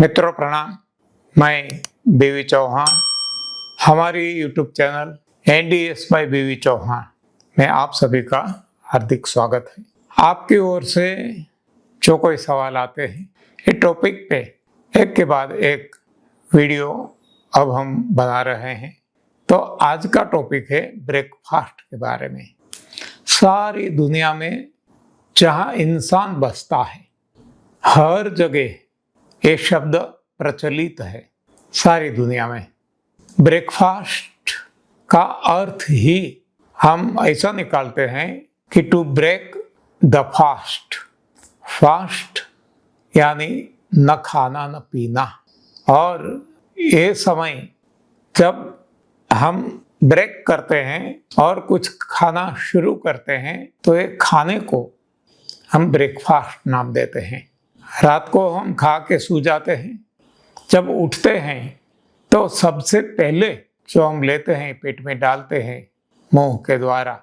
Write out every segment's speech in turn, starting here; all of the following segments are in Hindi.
मित्रों प्रणाम। मैं बीवी चौहान, हमारी यूट्यूब चैनल एनडीएस बाय बीवी चौहान में आप सभी का हार्दिक स्वागत है। आपकी ओर से जो कोई सवाल आते हैं ये टॉपिक पे एक के बाद एक वीडियो अब हम बना रहे हैं। तो आज का टॉपिक है ब्रेकफास्ट के बारे में। सारी दुनिया में जहाँ इंसान बसता है हर जगह ये शब्द प्रचलित है। सारी दुनिया में ब्रेकफास्ट का अर्थ ही हम ऐसा निकालते हैं कि to break the fast. Fast यानी न खाना न पीना। और ये समय जब हम ब्रेक करते हैं और कुछ खाना शुरू करते हैं तो ये खाने को हम ब्रेकफास्ट नाम देते हैं। रात को हम खा के सो जाते हैं, जब उठते हैं तो सबसे पहले जो हम लेते हैं पेट में डालते हैं मुंह के द्वारा,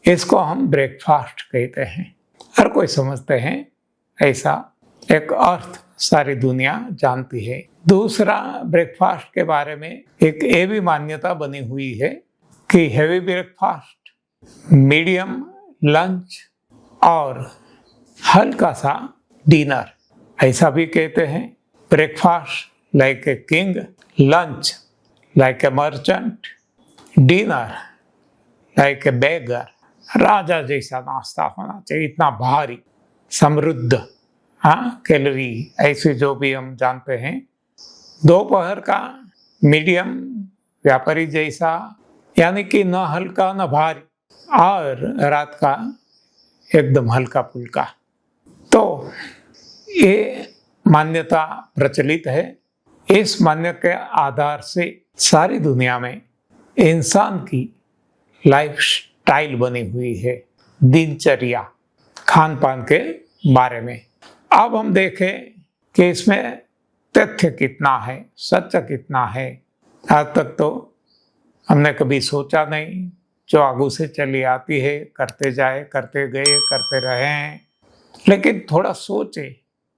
इसको हम ब्रेकफास्ट कहते हैं। हर कोई समझते हैं, ऐसा एक अर्थ सारी दुनिया जानती है। दूसरा, ब्रेकफास्ट के बारे में एक ये भी मान्यता बनी हुई है कि हैवी ब्रेकफास्ट, मीडियम लंच और हल्का सा डिनर, ऐसा भी कहते हैं। Breakfast like a king, lunch like a merchant, dinner like a beggar. राजा जैसा नाश्ता होना चाहिए, इतना भारी समृद्ध, कैलोरी, ऐसे जो भी हम जानते हैं। दोपहर का मीडियम, व्यापारी जैसा, यानी कि न हल्का न भारी, और रात का एकदम हल्का फुल्का। तो ये मान्यता प्रचलित है। इस मान्यता के आधार से सारी दुनिया में इंसान की लाइफ स्टाइल बनी हुई है, दिनचर्या, खान पान के बारे में। अब हम देखें कि इसमें तथ्य कितना है, सच कितना है। आज तक तो हमने कभी सोचा नहीं, जो आगू से चली आती है करते जाए, करते गए, करते रहे हैं। लेकिन थोड़ा सोचे,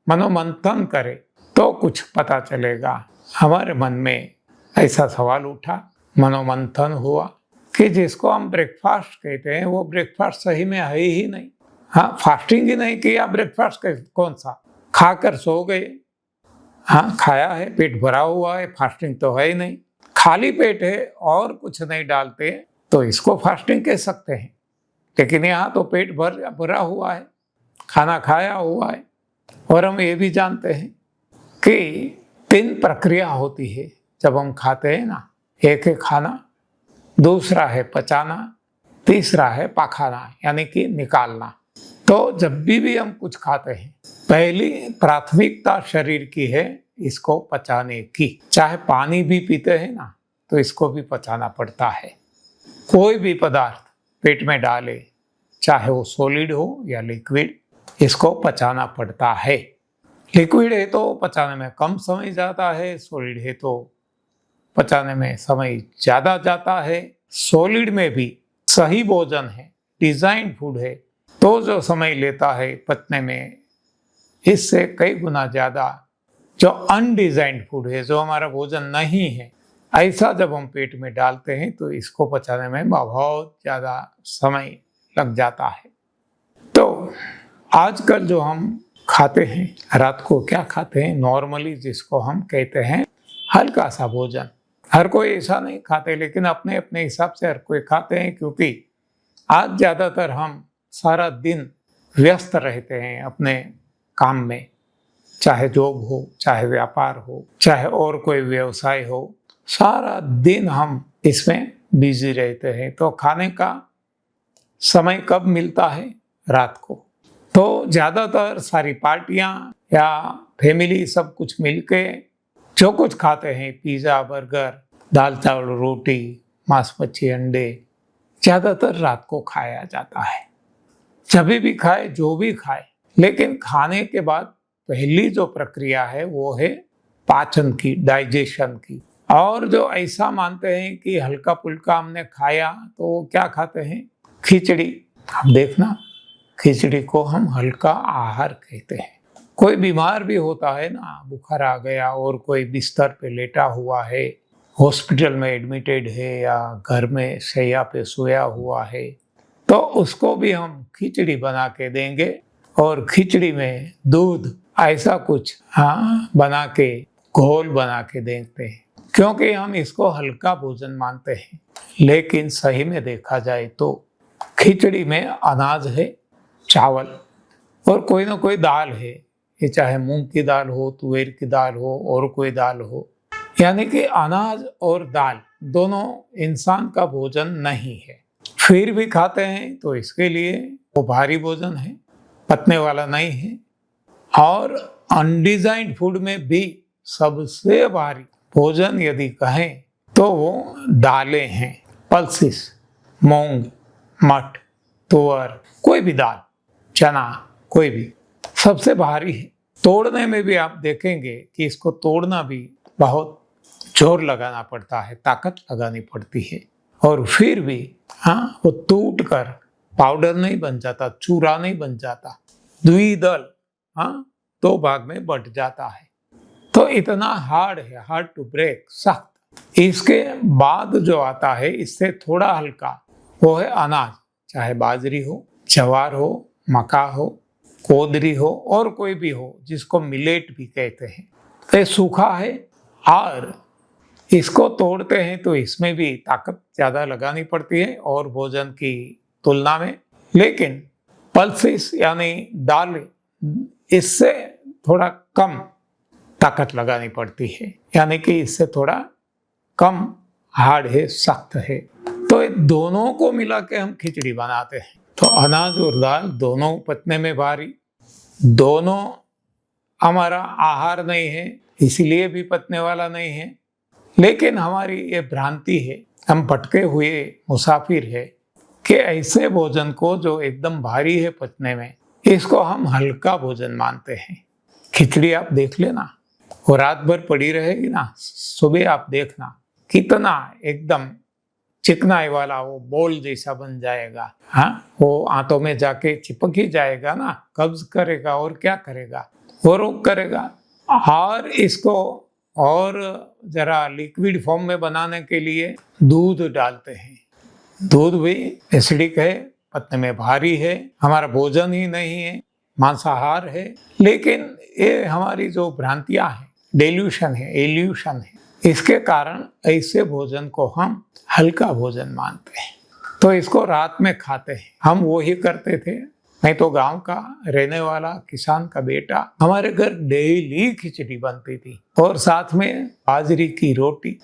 मनोमंथन करे तो कुछ पता चलेगा। हमारे मन में ऐसा सवाल उठा, मनोमंथन हुआ कि जिसको हम ब्रेकफास्ट कहते हैं वो ब्रेकफास्ट सही में है ही नहीं। फास्टिंग ही नहीं किया, ब्रेकफास्ट कौन सा? खाकर सो गए। खाया है, पेट भरा हुआ है, फास्टिंग तो है ही नहीं। खाली पेट है और कुछ नहीं डालते तो इसको फास्टिंग कह सकते हैं। लेकिन यहाँ तो पेट भरा हुआ है, खाना खाया हुआ है। और हम ये भी जानते हैं कि 3 प्रक्रिया होती है जब हम खाते हैं ना। एक है खाना, दूसरा है पचाना, तीसरा है पाखाना यानी कि निकालना। तो जब भी हम कुछ खाते हैं, पहली प्राथमिकता शरीर की है इसको पचाने की। चाहे पानी भी पीते हैं ना तो इसको भी पचाना पड़ता है। कोई भी पदार्थ पेट में डाले, चाहे वो सॉलिड हो या लिक्विड, इसको पचाना पड़ता है। लिक्विड है तो पचाने में कम समय जाता है, सॉलिड है तो पचाने में समय ज़्यादा जाता है। सॉलिड में भी सही भोजन है, डिज़ाइन फूड है, तो जो समय लेता है पचने में, इससे कई गुना ज़्यादा जो अनडिज़ाइंड फूड है, जो हमारा भोजन नहीं है, ऐसा जब हम पेट में डालते हैं तो इसको पचाने में बहुत ज़्यादा समय लग जाता है। तो आजकल जो हम खाते हैं, रात को क्या खाते हैं, नॉर्मली जिसको हम कहते हैं हल्का सा भोजन। हर कोई ऐसा नहीं खाते, लेकिन अपने अपने हिसाब से हर कोई खाते हैं, क्योंकि आज ज़्यादातर हम सारा दिन व्यस्त रहते हैं अपने काम में। चाहे जॉब हो, चाहे व्यापार हो, चाहे और कोई व्यवसाय हो, सारा दिन हम इसमें बिजी रहते हैं। तो खाने का समय कब मिलता है? रात को। तो ज़्यादातर सारी पार्टियां या फैमिली सब कुछ मिलके जो कुछ खाते हैं, पिज़्ज़ा, बर्गर, दाल चावल रोटी, मांस मच्छी, अंडे, ज़्यादातर रात को खाया जाता है। जब भी खाए, जो भी खाए, लेकिन खाने के बाद पहली जो प्रक्रिया है वो है पाचन की, डाइजेशन की। और जो ऐसा मानते हैं कि हल्का फुल्का हमने खाया तो वो क्या खाते हैं? खिचड़ी। अब देखना, खिचड़ी को हम हल्का आहार कहते हैं। कोई बीमार भी होता है ना, बुखार आ गया और कोई बिस्तर पे लेटा हुआ है, हॉस्पिटल में एडमिटेड है या घर में शैया पे सोया हुआ है, तो उसको भी हम खिचड़ी बना के देंगे और खिचड़ी में दूध ऐसा कुछ बना के घोल बना के देते हैं, क्योंकि हम इसको हल्का भोजन मानते हैं। लेकिन सही में देखा जाए तो खिचड़ी में अनाज है, चावल और कोई ना कोई दाल है, ये चाहे मूंग की दाल हो, तुअर की दाल हो और कोई दाल हो, यानी कि अनाज और दाल दोनों इंसान का भोजन नहीं है, फिर भी खाते हैं, तो इसके लिए वो भारी भोजन है, पचने वाला नहीं है। और अनडिजाइंड फूड में भी सबसे भारी भोजन यदि कहें तो वो दालें हैं, पल्सिस, मूंग, मठ, तुअर, कोई भी दाल, चना, कोई भी सबसे भारी है। तोड़ने में भी आप देखेंगे कि इसको तोड़ना भी बहुत जोर लगाना पड़ता है, ताकत लगानी पड़ती है, और फिर भी वो टूट कर पाउडर नहीं बन जाता, चूरा नहीं बन जाता, द्विदल दो भाग में बट जाता है। तो इतना हार्ड है, हार्ड टू ब्रेक, सख्त। इसके बाद जो आता है इससे थोड़ा हल्का, वो है अनाज, चाहे बाजरी हो, ज्वार हो, मक्का हो, कोदरी हो और कोई भी हो, जिसको मिलेट भी कहते हैं। तो ये सूखा है और इसको तोड़ते हैं तो इसमें भी ताकत ज़्यादा लगानी पड़ती है और भोजन की तुलना में। लेकिन पल्सिस यानी दाल, इससे थोड़ा कम ताकत लगानी पड़ती है, यानी कि इससे थोड़ा कम हार्ड है, सख्त है। तो दोनों को मिला के हम खिचड़ी बनाते हैं। तो अनाज और दाल दोनों पचने में भारी, दोनों हमारा आहार नहीं है, इसीलिए भी पचने वाला नहीं है। लेकिन हमारी ये भ्रांति है, हम भटके हुए मुसाफिर है कि ऐसे भोजन को जो एकदम भारी है पचने में, इसको हम हल्का भोजन मानते हैं। खिचड़ी आप देख लेना, वो रात भर पड़ी रहेगी ना, सुबह आप देखना कितना एकदम चिकनाई वाला वो बोल जैसा बन जाएगा। वो आंतों में जाके चिपक ही जाएगा ना, कब्ज करेगा और क्या करेगा, वो रोग करेगा। और इसको और जरा लिक्विड फॉर्म में बनाने के लिए दूध डालते हैं। दूध भी एसिडिक है, पचने में भारी है, हमारा भोजन ही नहीं है, मांसाहार है। लेकिन ये हमारी जो भ्रांतियां हैं, डेल्यूशन है, एल्यूशन है, इसके कारण ऐसे भोजन को हम हल्का भोजन मानते हैं, तो इसको रात में खाते हैं। हम वो ही करते थे। मैं तो गांव का रहने वाला किसान का बेटा, हमारे घर डेली खिचड़ी बनती थी और साथ में बाजरी की रोटी।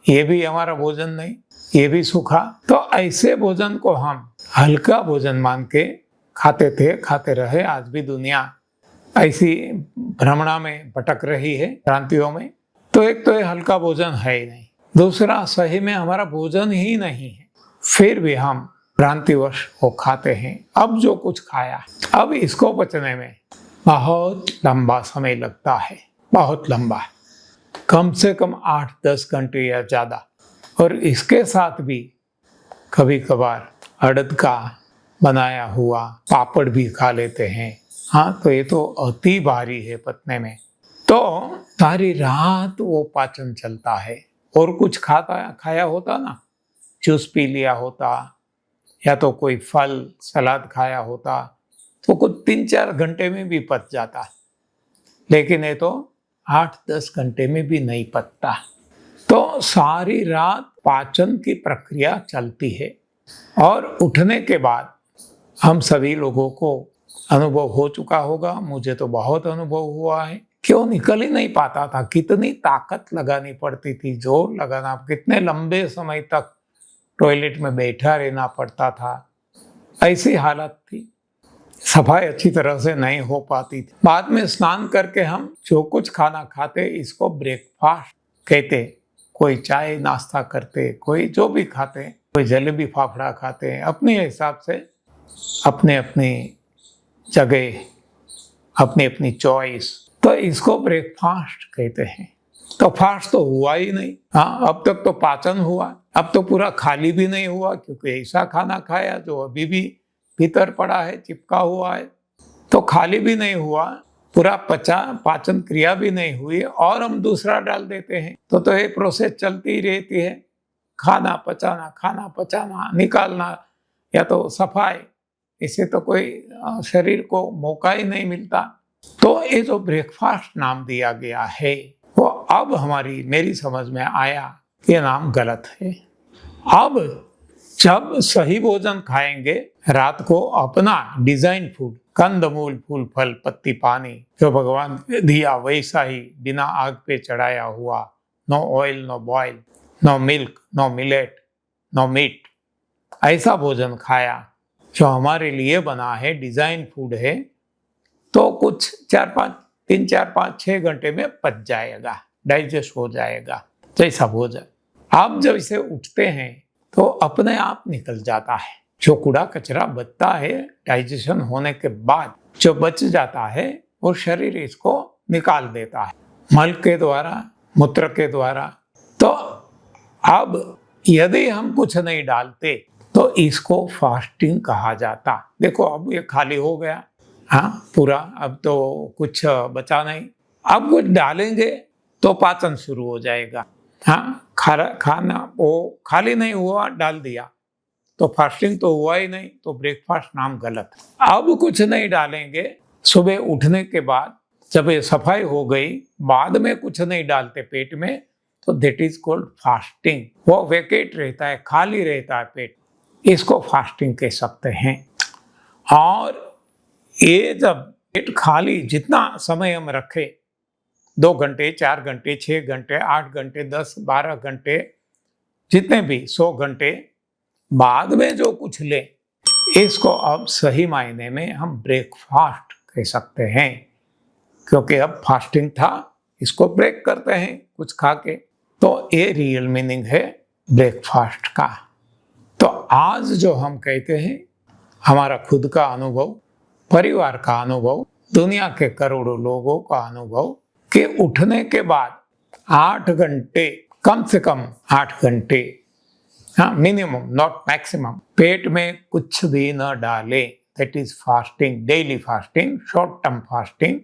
ये भी हमारा भोजन नहीं, ये भी सूखा। तो ऐसे भोजन को हम हल्का भोजन मान के खाते थे, खाते रहे। आज भी दुनिया ऐसी भ्रमणा में भटक रही है, क्रांतियों में। तो एक तो ये हल्का भोजन है ही नहीं, दूसरा सही में हमारा भोजन ही नहीं है, फिर भी हम भ्रांतिवश वो खाते हैं। अब जो कुछ खाया, अब इसको पचने में बहुत लंबा समय लगता है, बहुत लंबा, कम से कम 8-10 घंटे या ज़्यादा। और इसके साथ भी कभी कभार अड़द का बनाया हुआ पापड़ भी खा लेते हैं। तो ये तो अति भारी है पचने में। तो सारी रात वो पाचन चलता है। और कुछ खाया होता ना, जूस पी लिया होता या तो कोई फल सलाद खाया होता, तो कुछ 3-4 घंटे में भी पच जाता। लेकिन ये तो 8-10 घंटे में भी नहीं पचता। तो सारी रात पाचन की प्रक्रिया चलती है और उठने के बाद हम सभी लोगों को अनुभव हो चुका होगा, मुझे तो बहुत अनुभव हुआ है, क्यों निकल ही नहीं पाता था, कितनी ताकत लगानी पड़ती थी, जोर लगाना, कितने लंबे समय तक टॉयलेट में बैठा रहना पड़ता था, ऐसी हालत थी। सफाई अच्छी तरह से नहीं हो पाती थी। बाद में स्नान करके हम जो कुछ खाना खाते, इसको ब्रेकफास्ट कहते। कोई चाय नाश्ता करते, कोई जो भी खाते, कोई जलेबी फाफड़ा खाते, अपने हिसाब से, अपने अपनी जगह, अपनी अपनी चॉइस। तो इसको ब्रेकफास्ट कहते हैं। तो फास्ट तो हुआ ही नहीं। अब तक तो पाचन हुआ, अब तो पूरा खाली भी नहीं हुआ, क्योंकि ऐसा खाना खाया जो अभी भी भीतर पड़ा है, चिपका हुआ है। तो खाली भी नहीं हुआ पूरा पाचन क्रिया भी नहीं हुई और हम दूसरा डाल देते हैं तो ये प्रोसेस चलती ही रहती है। खाना पचाना निकालना या तो सफाई, इससे तो कोई शरीर को मौका ही नहीं मिलता। तो ये जो ब्रेकफास्ट नाम दिया गया है वो अब मेरी समझ में आया ये नाम गलत है। अब जब सही भोजन खाएंगे, रात को अपना डिजाइन फूड, कंदमूल, फूल फल, पत्ती, पानी जो भगवान दिया वैसा ही बिना आग पे चढ़ाया हुआ, no oil, no boil, no milk, no millet, no meat, ऐसा भोजन खाया जो हमारे लिए बना है, डिजाइन फूड है, तो कुछ 3, 4, 5, 6 घंटे में पच जाएगा, डाइजेस्ट हो जाएगा जैसा भोजन। आप जब इसे उठते हैं तो अपने आप निकल जाता है। जो कूड़ा कचरा बचता है डाइजेशन होने के बाद, जो बच जाता है वो शरीर इसको निकाल देता है मल के द्वारा, मूत्र के द्वारा। तो अब यदि हम कुछ नहीं डालते तो इसको फास्टिंग कहा जाता। देखो अब ये खाली हो गया, हाँ पूरा, अब तो कुछ बचा नहीं। अब कुछ डालेंगे तो पाचन शुरू हो जाएगा। हाँ, खाना वो खाली नहीं हुआ, डाल दिया तो फास्टिंग तो हुआ ही नहीं, तो ब्रेकफास्ट नाम गलत। अब कुछ नहीं डालेंगे, सुबह उठने के बाद जब ये सफाई हो गई, बाद में कुछ नहीं डालते पेट में, तो दैट इज कॉल्ड फास्टिंग। वो वेकेट रहता है, खाली रहता है पेट, इसको फास्टिंग कह सकते हैं। और ये जब पेट खाली जितना समय हम रखे, 2 घंटे, 4 घंटे, 6 घंटे, 8 घंटे, 10, 12 घंटे, जितने भी 100 घंटे बाद में जो कुछ ले, इसको अब सही मायने में हम ब्रेकफास्ट कह सकते हैं, क्योंकि अब फास्टिंग था, इसको ब्रेक करते हैं कुछ खा के। तो ये रियल मीनिंग है ब्रेकफास्ट का। तो आज जो हम कहते हैं, हमारा खुद का अनुभव, परिवार का अनुभव, दुनिया के करोड़ों लोगों का अनुभव कि उठने के बाद 8 घंटे, कम से कम 8 घंटे, हाँ मिनिमम नॉट मैक्सिमम, पेट में कुछ भी न डाले, that is fasting, daily fasting, short term fasting.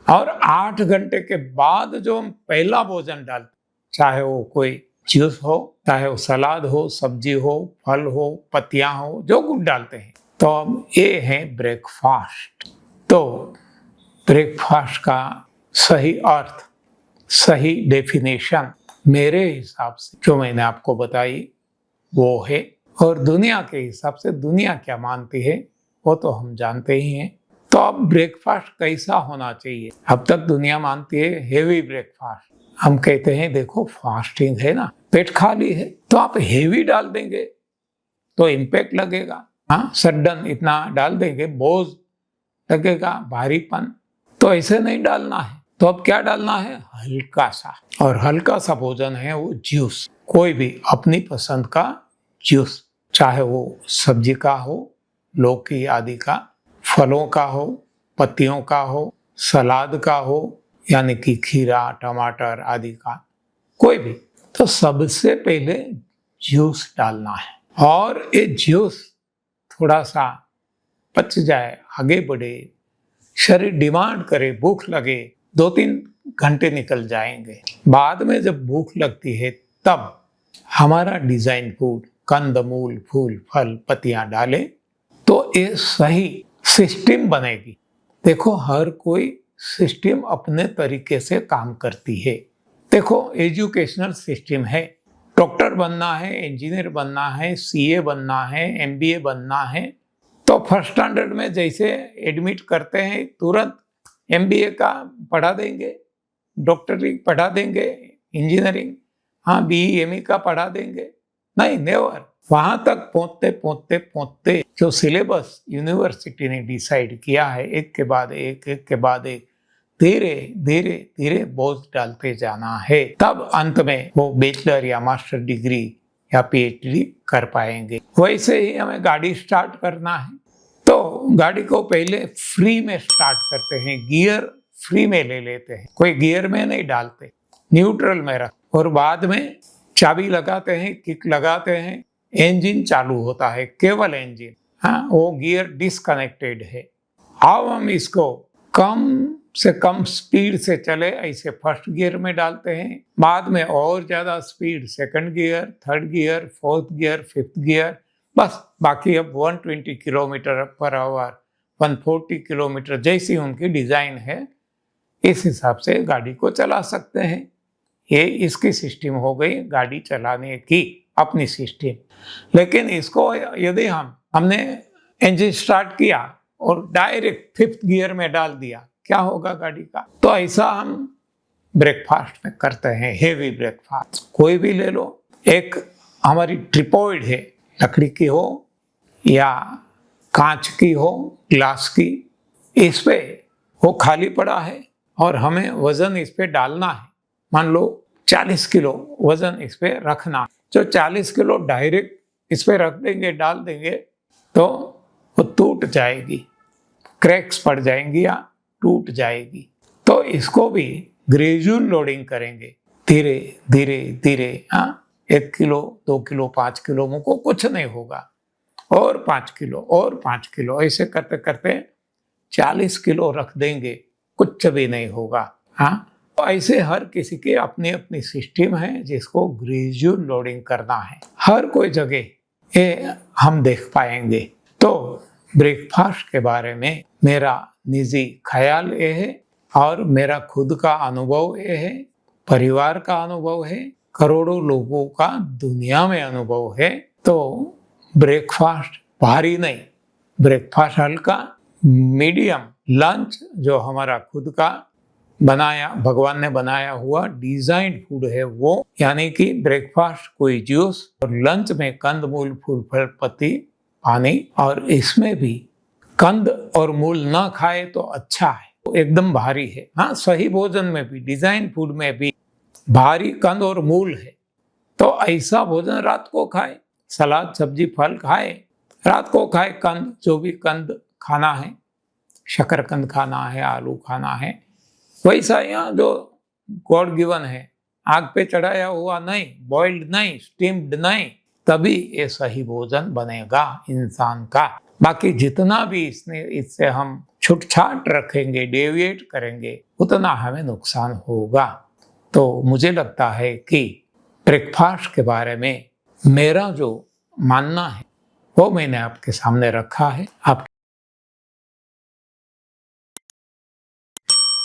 और 8 घंटे के बाद जो हम पहला भोजन डालते, चाहे वो कोई जूस हो, चाहे वो सलाद हो, सब्जी हो, फल हो, पत्तियां हो, जो कुछ डालते हैं, तो अब ये है ब्रेकफास्ट। तो ब्रेकफास्ट का सही अर्थ, सही डेफिनेशन मेरे हिसाब से जो मैंने आपको बताई वो है। और दुनिया के हिसाब से दुनिया क्या मानती है वो तो हम जानते ही हैं। तो अब ब्रेकफास्ट कैसा होना चाहिए? अब तक दुनिया मानती है हेवी ब्रेकफास्ट। हम कहते हैं देखो फास्टिंग है ना, पेट खाली है, तो आप हेवी डाल देंगे तो इम्पैक्ट लगेगा, हाँ सडन इतना डाल देंगे, बोझ लगेगा, भारीपन। तो ऐसे नहीं डालना है। तो अब क्या डालना है? हल्का सा। और हल्का सा भोजन है वो जूस, कोई भी अपनी पसंद का जूस, चाहे वो सब्जी का हो, लौकी आदि का, फलों का हो, पत्तियों का हो, सलाद का हो, यानी कि खीरा, टमाटर आदि का, कोई भी। तो सबसे पहले जूस डालना है। और ये जूस थोड़ा सा पच जाए, आगे बढ़े, शरीर डिमांड करे, भूख लगे, 2-3 घंटे निकल जाएंगे। बाद में जब भूख लगती है तब हमारा डिजाइन फूड, कंदमूल, फूल फल, पत्तियां डाले तो ये सही सिस्टम बनेगी। देखो हर कोई सिस्टम अपने तरीके से काम करती है। देखो एजुकेशनल सिस्टम है, डॉक्टर बनना है, इंजीनियर बनना है, सीए बनना है, एमबीए बनना है, तो फर्स्ट स्टैंडर्ड में जैसे एडमिट करते हैं तुरंत एमबीए का पढ़ा देंगे, डॉक्टरी पढ़ा देंगे, इंजीनियरिंग, हाँ बीई एमई का पढ़ा देंगे? नहीं, नेवर। वहां तक पहुंचते जो सिलेबस यूनिवर्सिटी ने डिसाइड किया है, एक के बाद एक धीरे धीरे बोझ डालते जाना है, तब अंत में वो बैचलर या मास्टर डिग्री या पीएचडी कर पाएंगे। वैसे ही हमें गाड़ी स्टार्ट करना है तो गाड़ी को पहले फ्री में स्टार्ट करते हैं, गियर फ्री में ले लेते हैं, कोई गियर में नहीं डालते, न्यूट्रल में रख, और बाद में चाबी लगाते हैं, किक लगाते हैं, इंजन चालू होता है, केवल इंजन, हाँ वो गियर डिस्कनेक्टेड है। अब हम इसको कम से कम स्पीड से चले ऐसे फर्स्ट गियर में डालते हैं, बाद में और ज़्यादा speed second gear, third gear, fourth gear, fifth gear, बस बाकी अब 120 किलोमीटर पर आवर, 140 किलोमीटर जैसी उनकी डिज़ाइन है इस हिसाब से गाड़ी को चला सकते हैं। ये इसकी सिस्टम हो गई गाड़ी चलाने की अपनी सिस्टम। लेकिन इसको यदि हमने इंजन स्टार्ट किया और डायरेक्ट फिफ्थ गियर में डाल दिया, क्या होगा गाड़ी का? तो ऐसा हम ब्रेकफास्ट में करते हैं, हेवी ब्रेकफास्ट। कोई भी ले लो, एक हमारी ट्रिपॉइड है, लकड़ी की हो या कांच की हो, ग्लास की, इस पे वो खाली पड़ा है और हमें वजन इस पे डालना है। मान लो 40 किलो वजन इस पे रखना, जो 40 किलो डायरेक्ट इस पे रख देंगे, डाल देंगे तो वो टूट जाएगी, क्रैक्स पड़ जाएंगी या टूट जाएगी। तो इसको भी ग्रेजुअल लोडिंग करेंगे, धीरे धीरे धीरे। 1 किलो, 2 किलो, 5 किलो मुझको कुछ नहीं होगा, और 5 किलो और 5 किलो, ऐसे करते करते 40 किलो रख देंगे, कुछ भी नहीं होगा। तो ऐसे हर किसी की अपनी अपनी सिस्टम है जिसको ग्रेजुअल लोडिंग करना है, हर कोई जगह ये हम देख पाएंगे। तो ब्रेकफास्ट के बारे में मेरा निजी ख्याल ये है और मेरा खुद का अनुभव ये है, परिवार का अनुभव है, करोड़ों लोगों का दुनिया में अनुभव है। तो ब्रेकफास्ट भारी नहीं, ब्रेकफास्ट हल्का, मीडियम, लंच जो हमारा खुद का बनाया, भगवान ने बनाया हुआ डिजाइंड फूड है वो, यानी कि ब्रेकफास्ट कोई जूस और लंच में कंदमूल, फूल, फल, पत्ती, पानी, और इसमें भी कंद और मूल ना खाए तो अच्छा है, तो एकदम भारी है। सही भोजन में भी, डिजाइन फूड में भी भारी कंद और मूल है, तो ऐसा भोजन रात को खाए, सलाद, सब्जी, फल खाए, रात को खाए कंद, जो भी कंद खाना है, शकरकंद खाना है, आलू खाना है, वैसा यहाँ जो गॉड गिवन है, आग पे चढ़ाया हुआ नहीं, बॉइल्ड नहीं, स्टीम्ड नहीं, तभी ये सही भोजन बनेगा इंसान का। बाकी जितना भी इससे हम छूटछाट रखेंगे, डेविएट करेंगे, उतना हमें नुकसान होगा। तो मुझे लगता है कि ब्रेकफास्ट के बारे में मेरा जो मानना है वो मैंने आपके सामने रखा है। आप